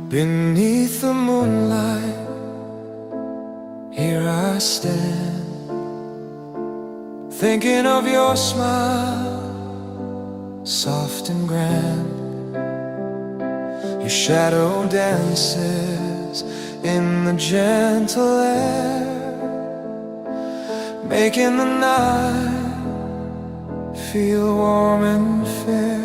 Beneath the moonlight, here I stand, thinking of your smile, soft and grand. Your shadow dances in the gentle air, making the night feel warm and fair.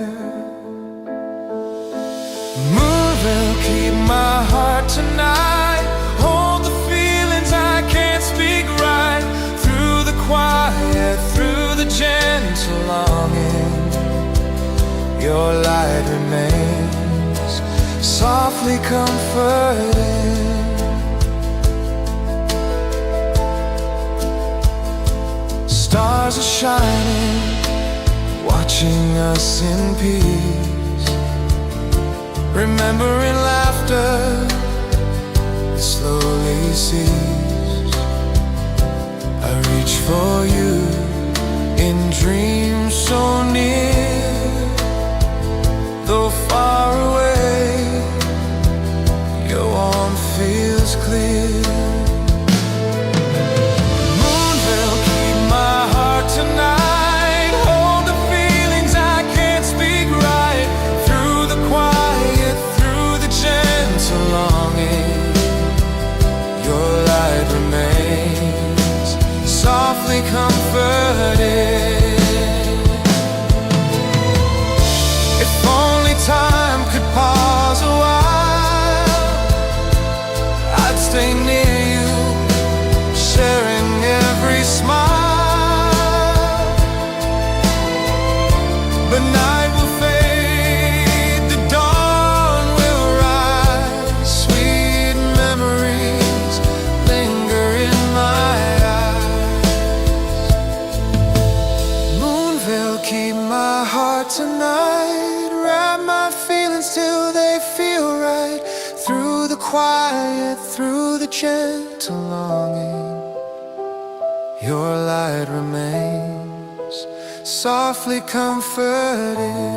Moon will keep my heart tonight, hold the feelings I can't speak right, through the quiet, through the gentle longing. Your light remains softly comforting. Stars are shining, watching us in peace, remembering laughter that slowly cease. I reach for you in dreams so near, though far away, your warmth feels clear. Moon will keep my heart tonight, hold the feelings I can't speak right, through the quiet, through the gentle longing. Your light remains softly comforting. If only time could pause a while, I'd stay near you, sharing every smile. But night will fade, the dawn will rise, sweet memories linger in my eyes. Moonville, keep my heart tonight, wrap my feelings till they feel right, through the quiet, through the gentle longing. Your light remains softly comforting.